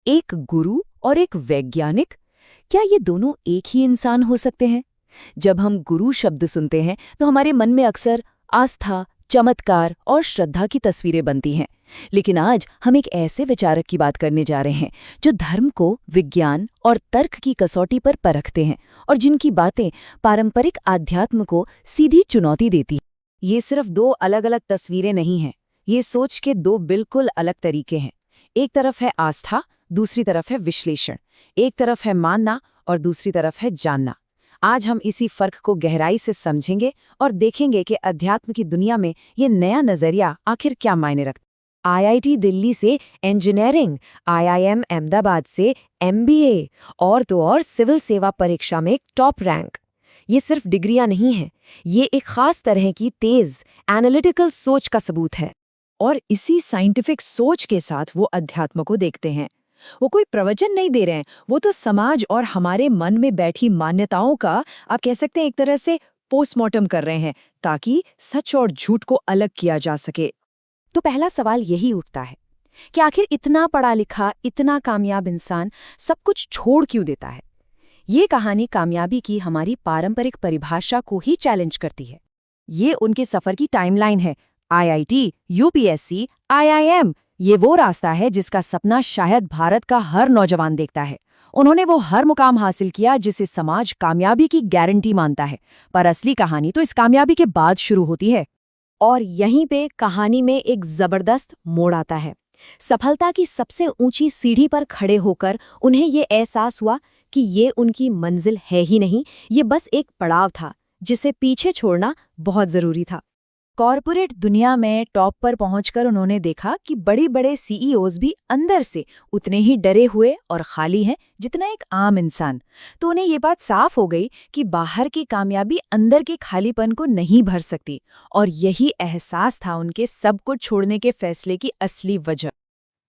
एक गुरु और एक वैज्ञानिक, क्या ये दोनों एक ही इंसान हो सकते हैं? जब हम गुरु शब्द सुनते हैं तो हमारे मन में अक्सर आस्था, चमत्कार और श्रद्धा की तस्वीरें बनती हैं। लेकिन आज हम एक ऐसे विचारक की बात करने जा रहे हैं जो धर्म को विज्ञान और तर्क की कसौटी पर परखते हैं और जिनकी बातें पारंपरिक आध्यात्म को सीधी चुनौती देती हैं। ये सिर्फ दो अलग अलग तस्वीरें नहीं हैं, ये सोच के दो बिल्कुल अलग तरीके हैं। एक तरफ है आस्था, दूसरी तरफ है विश्लेषण। एक तरफ है मानना और दूसरी तरफ है जानना। आज हम इसी फर्क को गहराई से समझेंगे और देखेंगे कि अध्यात्म की दुनिया में ये नया नजरिया आखिर क्या मायने रखता है। आईआईटी दिल्ली से इंजीनियरिंग, आईआईएम अहमदाबाद से एमबीए और तो और सिविल सेवा परीक्षा में टॉप रैंक। ये सिर्फ डिग्रियां नहीं हैं, ये एक खास तरह की तेज एनालिटिकल सोच का सबूत है। और इसी साइंटिफिक सोच के साथ वो अध्यात्म को देखते हैं। वो कोई प्रवचन नहीं दे रहे हैं, वो तो समाज और हमारे मन में बैठी मान्यताओं का, आप कह सकते हैं एक तरह से पोस्टमार्टम कर रहे हैं, ताकि सच और झूठ को अलग किया जा सके। तो पहला सवाल यही उठता है कि आखिर इतना पढ़ा लिखा, इतना कामयाब इंसान सब कुछ छोड़ क्यों देता है? ये कहानी कामयाबी की हमारी पारंपरिक परिभाषा को ही चैलेंज करती है। ये उनके सफर की टाइमलाइन है। आईआईटी, यूपीएससी, आईआईएम, ये वो रास्ता है जिसका सपना शायद भारत का हर नौजवान देखता है। उन्होंने वो हर मुकाम हासिल किया जिसे समाज कामयाबी की गारंटी मानता है, पर असली कहानी तो इस कामयाबी के बाद शुरू होती है। और यहीं पे कहानी में एक जबरदस्त मोड़ आता है। सफलता की सबसे ऊंची सीढ़ी पर खड़े होकर उन्हें ये एहसास हुआ कि ये उनकी मंजिल है ही नहीं, ये बस एक पड़ाव था जिसे पीछे छोड़ना बहुत जरूरी था। कॉरपोरेट दुनिया में टॉप पर पहुंचकर उन्होंने देखा कि बड़े बड़े सीईओज भी अंदर से उतने ही डरे हुए और खाली हैं जितना एक आम इंसान। तो उन्हें ये बात साफ हो गई कि बाहर की कामयाबी अंदर के खालीपन को नहीं भर सकती, और यही एहसास था उनके सब कुछ छोड़ने के फैसले की असली वजह।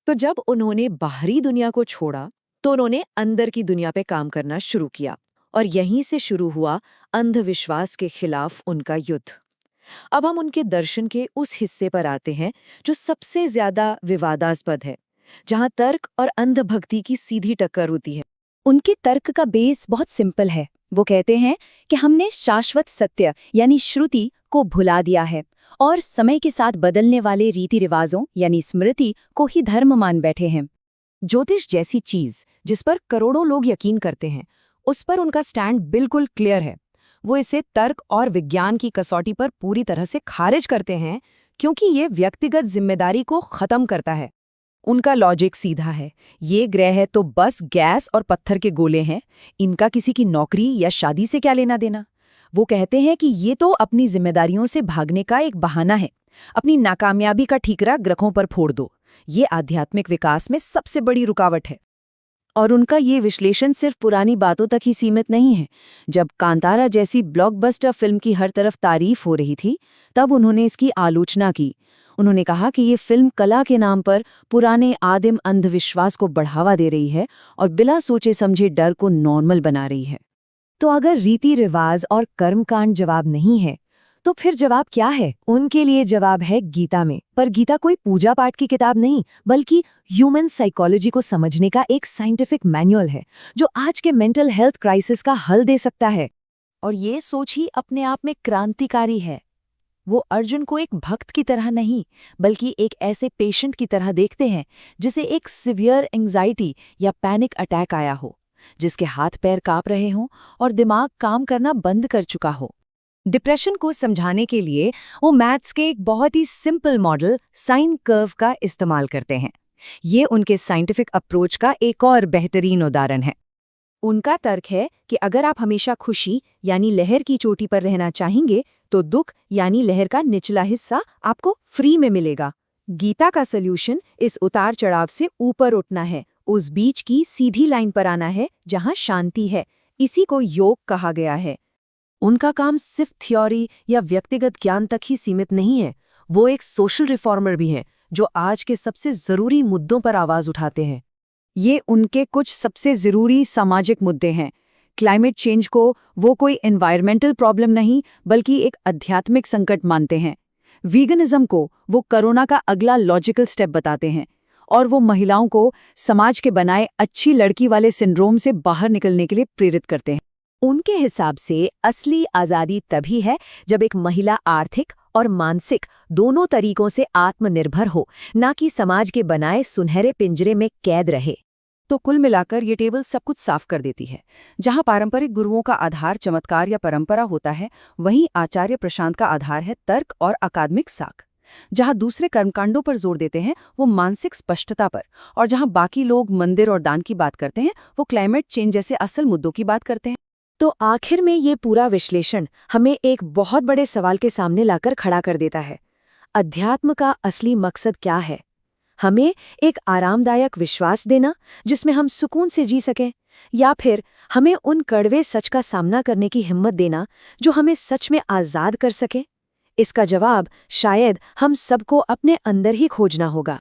तो जब उन्होंने बाहरी दुनिया को छोड़ा तो उन्होंने अंदर की दुनिया पे काम करना शुरू किया, और यहीं से शुरू हुआ अंधविश्वास के खिलाफ उनका युद्ध। अब हम उनके दर्शन के उस हिस्से पर आते हैं जो सबसे ज्यादा विवादास्पद है, जहां तर्क और अंधभक्ति की सीधी टक्कर होती है। उनके तर्क का बेस बहुत सिंपल है। वो कहते हैं कि हमने शाश्वत सत्य यानी श्रुति को भुला दिया है और समय के साथ बदलने वाले रीति रिवाजों यानी स्मृति को ही धर्म मान बैठे हैं। ज्योतिष जैसी चीज जिस पर करोड़ों लोग यकीन करते हैं, उस पर उनका स्टैंड बिल्कुल क्लियर है। वो इसे तर्क और विज्ञान की कसौटी पर पूरी तरह से खारिज करते हैं, क्योंकि ये व्यक्तिगत जिम्मेदारी को खत्म करता है। उनका लॉजिक सीधा है, ये ग्रह तो बस गैस और पत्थर के गोले हैं, इनका किसी की नौकरी या शादी से क्या लेना देना। वो कहते हैं कि ये तो अपनी जिम्मेदारियों से भागने का एक बहाना है। अपनी नाकामयाबी का ठीकरा ग्रहों पर फोड़ दो, ये आध्यात्मिक विकास में सबसे बड़ी रुकावट है। और उनका ये विश्लेषण सिर्फ पुरानी बातों तक ही सीमित नहीं है। जब कांतारा जैसी ब्लॉकबस्टर फिल्म की हर तरफ तारीफ हो रही थी, तब उन्होंने इसकी आलोचना की। उन्होंने कहा कि ये फिल्म कला के नाम पर पुराने आदिम अंधविश्वास को बढ़ावा दे रही है और बिना सोचे समझे डर को नॉर्मल बना रही है। तो अगर रीति रिवाज और कर्मकांड जवाब नहीं है, तो फिर जवाब क्या है? उनके लिए जवाब है गीता में। पर गीता कोई पूजा पाठ की किताब नहीं, बल्कि ह्यूमन साइकोलॉजी को समझने का एक साइंटिफिक मैनुअल है जो आज के मेंटल हेल्थ क्राइसिस का हल दे सकता है। और ये सोच ही अपने आप में क्रांतिकारी है। वो अर्जुन को एक भक्त की तरह नहीं, बल्कि एक ऐसे पेशेंट की तरह देखते हैं जिसे एक सिवियर एंजाइटी या पैनिक अटैक आया हो, जिसके हाथ पैर कांप रहे हों और दिमाग काम करना बंद कर चुका हो। डिप्रेशन को समझाने के लिए वो मैथ्स के एक बहुत ही सिंपल मॉडल साइन कर्व का इस्तेमाल करते हैं। ये उनके साइंटिफिक अप्रोच का एक और बेहतरीन उदाहरण है। उनका तर्क है कि अगर आप हमेशा खुशी यानी लहर की चोटी पर रहना चाहेंगे, तो दुख यानी लहर का निचला हिस्सा आपको फ्री में मिलेगा। गीता का सल्यूशन इस उतार चढ़ाव से ऊपर उठना है, उस बीच की सीधी लाइन पर आना है जहां शांति है। इसी को योग कहा गया है। उनका काम सिर्फ थ्योरी या व्यक्तिगत ज्ञान तक ही सीमित नहीं है, वो एक सोशल रिफॉर्मर भी हैं जो आज के सबसे जरूरी मुद्दों पर आवाज उठाते हैं। ये उनके कुछ सबसे जरूरी सामाजिक मुद्दे हैं। क्लाइमेट चेंज को वो कोई एनवायरमेंटल प्रॉब्लम नहीं, बल्कि एक आध्यात्मिक संकट मानते हैं। वीगनिज्म को वो कोरोना का अगला लॉजिकल स्टेप बताते हैं। और वो महिलाओं को समाज के बनाए अच्छी लड़की वाले सिंड्रोम से बाहर निकलने के लिए प्रेरित करते हैं। उनके हिसाब से असली आज़ादी तभी है जब एक महिला आर्थिक और मानसिक दोनों तरीकों से आत्मनिर्भर हो, ना कि समाज के बनाए सुनहरे पिंजरे में कैद रहे। तो कुल मिलाकर ये टेबल सब कुछ साफ कर देती है। जहां पारंपरिक गुरुओं का आधार चमत्कार या परंपरा होता है, वहीं आचार्य प्रशांत का आधार है तर्क और अकादमिक साख। जहां दूसरे कर्मकांडों पर जोर देते हैं वो मानसिक स्पष्टता पर, और जहां बाकी लोग मंदिर और दान की बात करते हैं वो क्लाइमेट चेंज जैसे असल मुद्दों की बात करते हैं। तो आखिर में ये पूरा विश्लेषण हमें एक बहुत बड़े सवाल के सामने लाकर खड़ा कर देता है। अध्यात्म का असली मकसद क्या है? हमें एक आरामदायक विश्वास देना जिसमें हम सुकून से जी सकें, या फिर हमें उन कड़वे सच का सामना करने की हिम्मत देना जो हमें सच में आज़ाद कर सके? इसका जवाब शायद हम सबको अपने अंदर ही खोजना होगा।